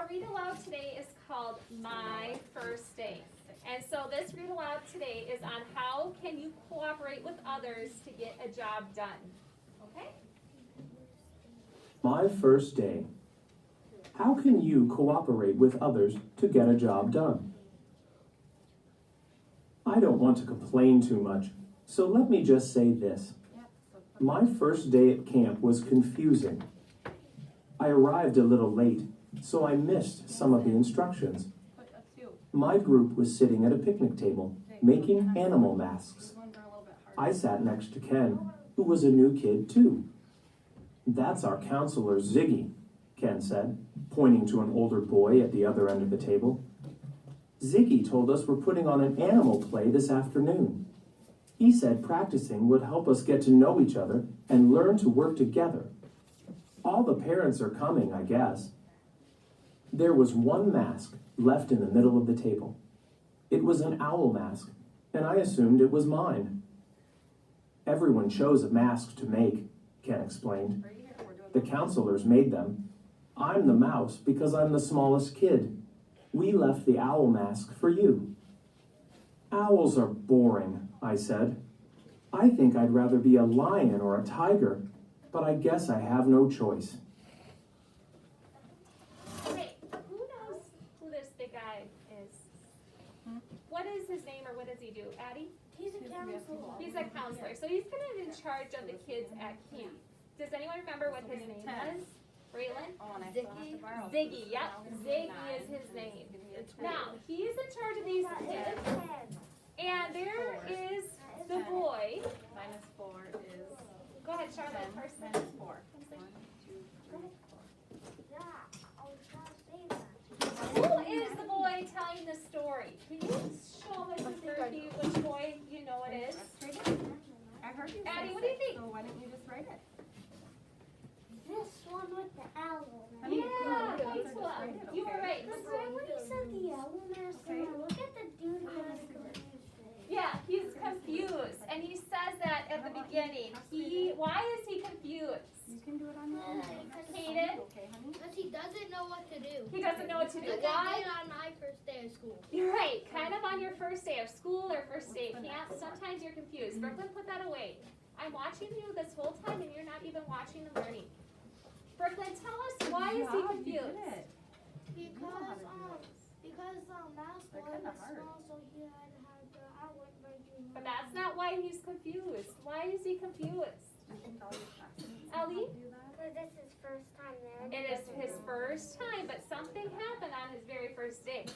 our read aloud today is called My First Day. And so this read aloud today is on how can you cooperate with others to get a job done. Okay? My first day. How can you cooperate with others to get a job done? I don't want to complain too much, so let me just say this. My first day at camp was confusing. I arrived a little late, so I missed some of the instructions. My group was sitting at a picnic table, making animal masks. I sat next to Ken, who was a new kid too. "That's our counselor, Ziggy," Ken said, pointing to an older boy at the other end of the table. "Ziggy told us we're putting on an animal play this afternoon. He said practicing would help us get to know each other and learn to work together. All the parents are coming, I guess." There was one mask left in the middle of the table. It was an owl mask, and I assumed it was mine. "Everyone chose a mask to make," Ken explained. "The counselors made them. I'm the mouse because I'm the smallest kid. We left the owl mask for you." "Owls are boring," I said. "I think I'd rather be a lion or a tiger, but I guess I have no choice." Okay, who knows who this big guy is? What is his name or what does he do? Addie? He's a counselor. He's a counselor. So he's kind of in charge of the kids at camp. Does anyone remember what his name was? Braylon? Ziggy, yep. Ziggy is his name. Now, he's in charge of these kids. And there is the boy. -4 is. Go ahead, Charlotte, first. -4. Who is the boy telling the story? Can you show Mrs. Murphy which boy you know it is? I heard you say Addie, what do you think? So why didn't you just write it? This one with the owl. Yeah, nice one. You were right. Because when he said the owl mask, and I look at the dude mask. Yeah, he's confused. And he says that at the beginning. Why is he confused? You can do it on your own. Hayden? Okay, honey? Because he doesn't know what to do. He doesn't know what to do. Like I Why? did on my first day of school. You're right. Kind of on your first day of school or first day of camp, sometimes you're confused. Brooklyn, put that away. I'm watching you this whole time and you're not even watching the learning. Brooklyn, tell us why is he confused? Because mouse They're was kinda hard. small, so he had to have the owl breaking. But that's not why he's confused. Why is he confused? I think all your classmates Ellie? do that. Because this is first time there. It is his first time, but something happened on his very first day.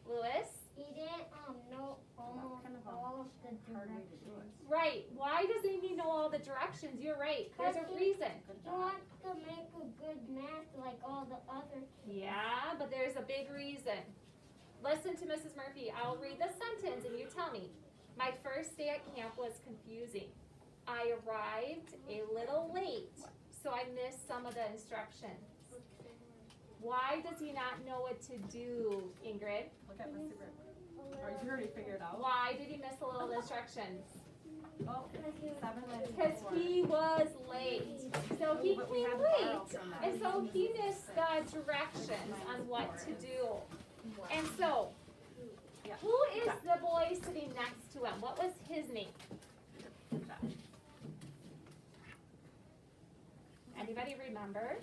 Lewis? He didn't know almost kind of a all of the hard way to do directions. it. Right. Why doesn't he know all the directions? You're right. There's a reason. He wants to make a good math like all the other kids. Yeah, but there's a big reason. Listen to Mrs. Murphy. I'll read the sentence and you tell me. My first day at camp was confusing. I arrived a little late, so I missed some of the instructions. Why does he not know what to do, Ingrid? Look at Mr. Brick. Or you already figured out. Why did he miss a little instructions? Oh, 7 and Because 4. he was late. So he But we came had to borrow late. from them. And so he missed the directions on what to do. And so, Yeah. who is the boy sitting next to him? What was his name? Good job. Anybody remember?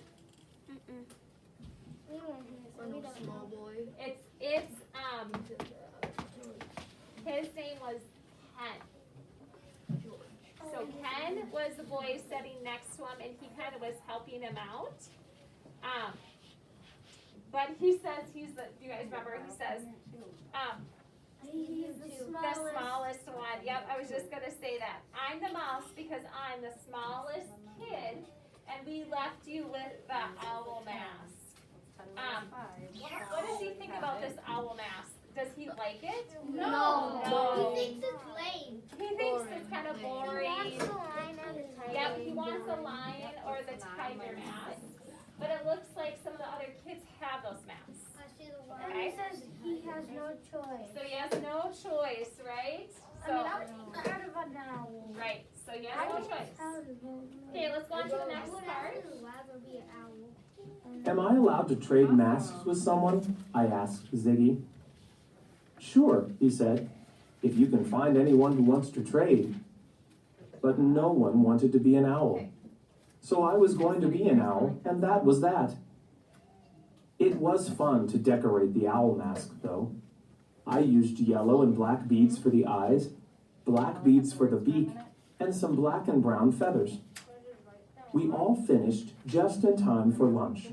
Small boy. It's his name was Ken. So Ken was the boy sitting next to him and he kind of was helping him out. But he says do you guys remember? He says, He's the smallest one. Yep, I was just gonna say that. I'm the mouse because I'm the smallest kid, and we left you with the owl mask. What does he think about this owl mask? Does he like it? No. He thinks it's lame. He thinks it's kind of He boring. wants the lion and the tiger. Yep, he wants the lion or the tiger mask. But it looks like some of the other kids have those masks. I see the one. Okay. And he says he has no choice. So he has no choice, right? So, I would be out of an owl. right, so he has no choice. Okay, let's go on to the next part. I would rather be an owl. Am I allowed to trade masks with someone? I asked Ziggy. Sure, he said, if you can find anyone who wants to trade. But no one wanted to be an owl. So I was going to be an owl, and that was that. It was fun to decorate the owl mask, though. I used yellow and black beads for the eyes, black beads for the beak, and some black and brown feathers. We all finished just in time for lunch.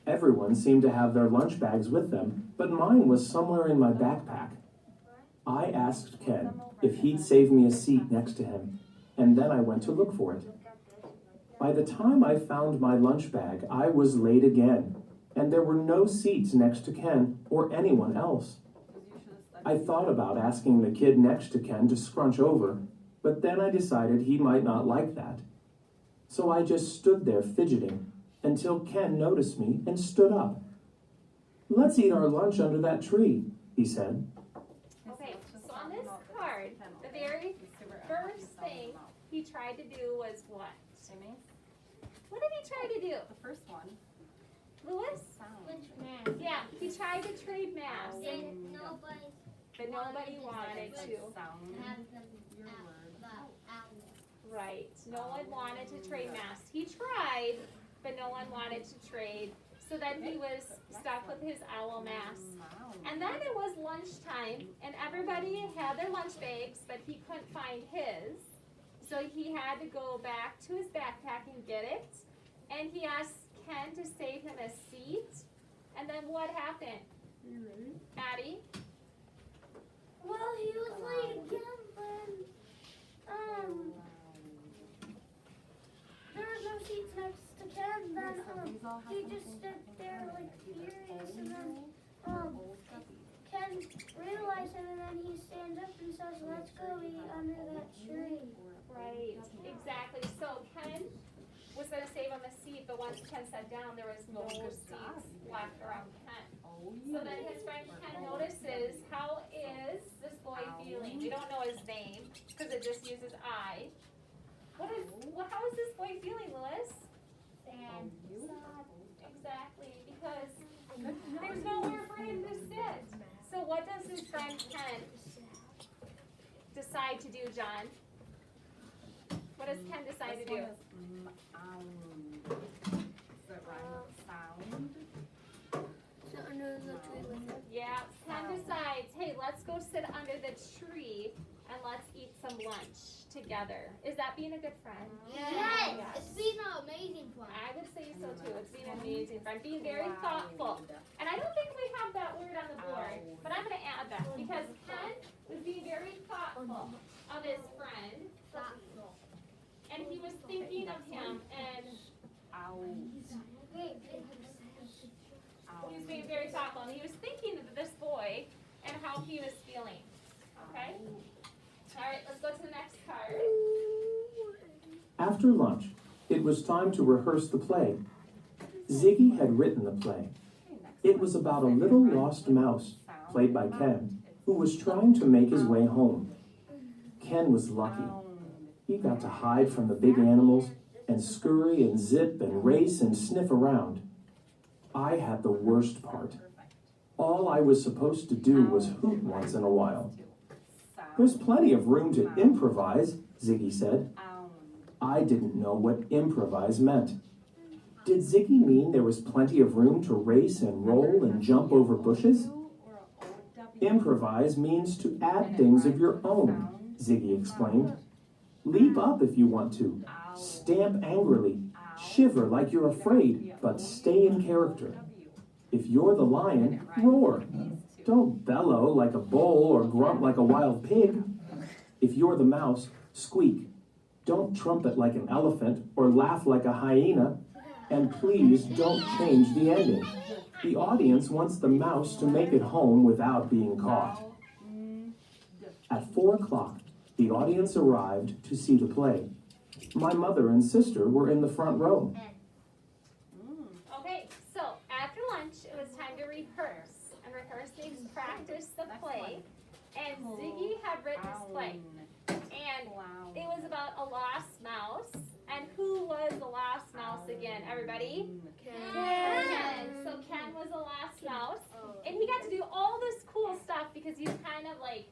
Everyone seemed to have their lunch bags with them, but mine was somewhere in my backpack. I asked Ken if he'd save me a seat next to him, and then I went to look for it. By the time I found my lunch bag, I was late again, and there were no seats next to Ken or anyone else. I thought about asking the kid next to Ken to scrunch over, but then I decided he might not like that. So I just stood there fidgeting until Ken noticed me and stood up. Let's eat our lunch under that tree, he said. Okay, so on this card, the very first thing he tried to do was what? What did he try to do? The first one. Lewis? Which mask? Yeah, he tried to trade masks, And nobody but nobody wanted to. Sound. have them Your out word. the owl. Right, no one wanted to trade masks. He tried, but no one wanted to trade. So then he was stuck with his owl mask. And then it was lunchtime, and everybody had their lunch bags, but he couldn't find his. So he had to go back to his backpack and get it. And he asked Ken to save him a seat. And then what happened? Addie? Well, he was late again, but there was no seats next to Ken. Then he just stood there like furious, and then Ken realized him, and then he stands up and says, "Let's go eat under that tree." Right, exactly. So Ken was going to save him a seat, but once Ken sat down, there was no seats left around Ken. So then his friend Ken notices, how is this boy feeling? We don't know his name because it just uses I. How is this boy feeling, Lewis? Sad. Exactly, because there's nowhere for him to sit. So what does his friend Ken decide to do, John? What does Ken decide to do? Does it rhyme with sound? So under the tree with him. Yeah, Ken decides, hey, let's go sit under the tree and let's eat some lunch together. Is that being a good friend? Yes, it's been an amazing one. I would say so too. It's being an amazing friend, being very thoughtful. And I don't think we have that word on the board, but I'm going to add that because Ken was being very thoughtful of his friend. And he was thinking of him, and he was being very thoughtful, and he was thinking of this boy and how he was feeling. Okay? All right, let's go to the next card. After lunch, it was time to rehearse the play. Ziggy had written the play. It was about a little lost mouse, played by Ken, who was trying to make his way home. Ken was lucky. He got to hide from the big animals and scurry and zip and race and sniff around. I had the worst part. All I was supposed to do was hoot once in a while. There's plenty of room to improvise, Ziggy said. I didn't know what improvise meant. Did Ziggy mean there was plenty of room to race and roll and jump over bushes? Improvise means to add things of your own, Ziggy explained. Leap up if you want to. Stamp angrily. Shiver like you're afraid, but stay in character. If you're the lion, roar. Don't bellow like a bull or grunt like a wild pig. If you're the mouse, squeak. Don't trumpet like an elephant or laugh like a hyena. And please don't change the ending. The audience wants the mouse to make it home without being caught. At 4 o'clock, the audience arrived to see the play. My mother and sister were in the front row. Okay, so after lunch, it was time to rehearse. And rehearse means practice the play. And Ziggy had written this play. And it was about a lost mouse. And who was the last mouse again? Everybody? Ken. So Ken was the last mouse. And he got to do all this cool stuff because he's kind of like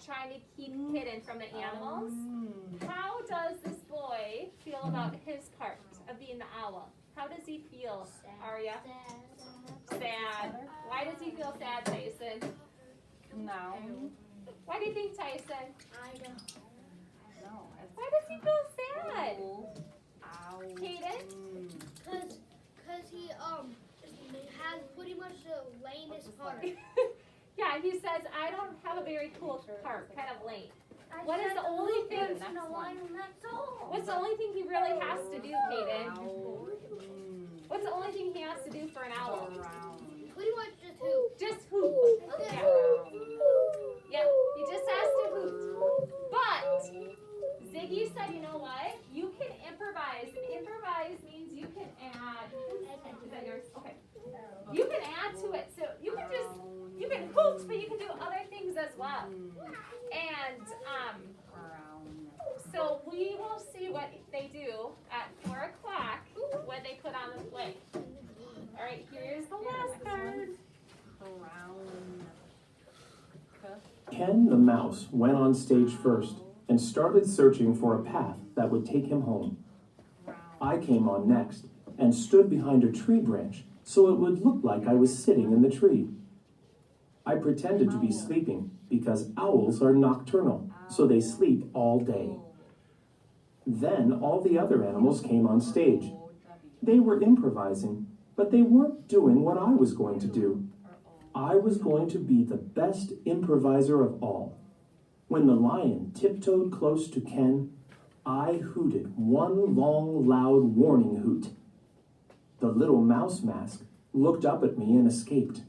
trying to keep hidden from the animals. How does this boy feel about his part of being the owl? How does he feel, Arya? Sad. Why does he feel sad, Tyson? No. Why do you think, Tyson? I don't. No. Why does he feel sad? Ow. Hayden? Cause he has pretty much the lamest part. Yeah, he says, I don't have a very cool part, kind of lame. What is the only thing? What's the only thing he really has to do, Hayden? What's the only thing he has to do for an owl? Pretty much just hoop. Just hoot. Okay. Yeah, he just has to hoot. But Ziggy said, you know what? You can improvise. Improvise means you can add. Is that yours? Okay. You can add to it. So you can hoot, but you can do other things as well. And so we will see what they do at 4 o'clock when they put on the play. All right, here's the last card. Ken the mouse went on stage first and started searching for a path that would take him home. I came on next and stood behind a tree branch so it would look like I was sitting in the tree. I pretended to be sleeping because owls are nocturnal, so they sleep all day. Then all the other animals came on stage. They were improvising, but they weren't doing what I was going to do. I was going to be the best improviser of all. When the lion tiptoed close to Ken, I hooted one long, loud warning hoot. The little mouse mask looked up at me and escaped.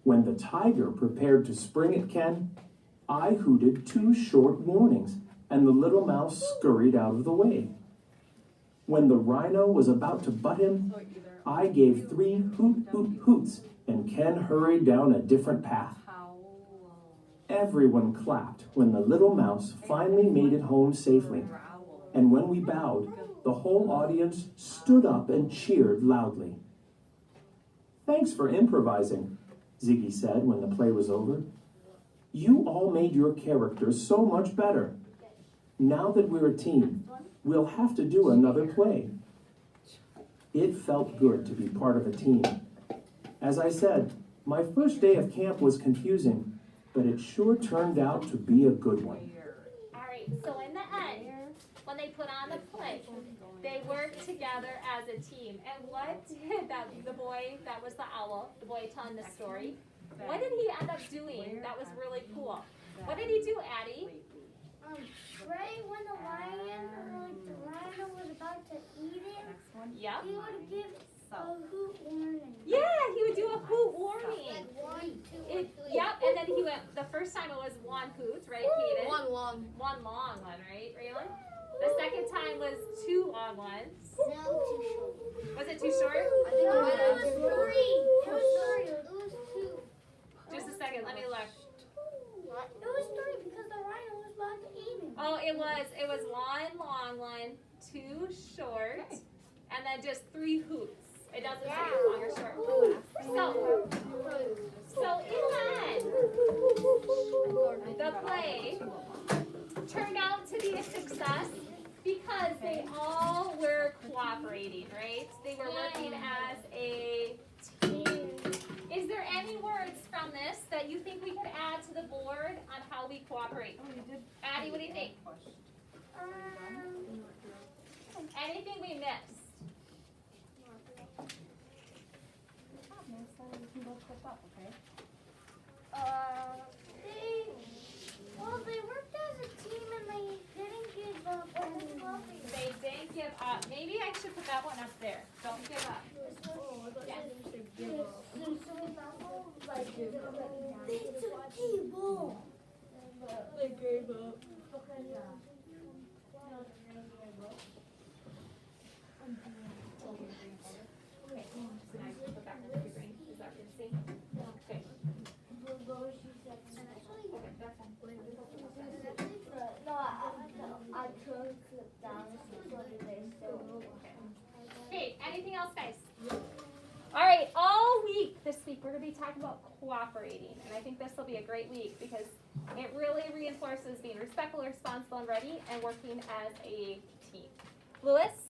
When the tiger prepared to spring at Ken, I hooted 2 short warnings, and the little mouse scurried out of the way. When the rhino was about to butt him, I gave 3 hoot, hoot, hoots, and Ken hurried down a different path. Everyone clapped when the little mouse finally made it home safely. And when we bowed, the whole audience stood up and cheered loudly. "Thanks for improvising," Ziggy said when the play was over. "You all made your characters so much better. Now that we're a team, we'll have to do another play." It felt good to be part of a team. As I said, my first day of camp was confusing, but it sure turned out to be a good one. All right, so in the end, when they put on the play, they worked together as a team. And what did the boy that was the owl, the boy telling the story, what did he end up doing that was really cool? What did he do, Addie? Right when the rhino was about to eat him, Yep. he would give a hoot warning. Yeah, he would do a hoot warning. Like 1, 2, or 3. Yep, and then he went, the first time it was 1 hoot, right, Hayden? One long. 1 long one, right, Raylan? The second time was 2 long ones. No, too short. Was it too short? I think it was 3. It was 2. Just a second, let me look. It was 3 because the rhino was about to eat him. Oh, it was 1 long one, 2 short, and then just 3 hoots. It doesn't say long or short. So in the end, the play turned out to be a success because they all were cooperating, right? They were working as a team. Is there any words from this that you think we could add to the board on how we cooperate? Addie, what do you think? Anything we missed? They worked as a team and they didn't give up on the coffee. They didn't give up. Maybe I should put that one up there. Don't give up. Yes. They took evil. They gave up. Okay. No, I took it down so they Okay, anything else, guys? All right, all week this week we're going to be talking about cooperating, and I think this will be a great week because it really reinforces being respectful, responsible, and ready, and working as a team. Lewis?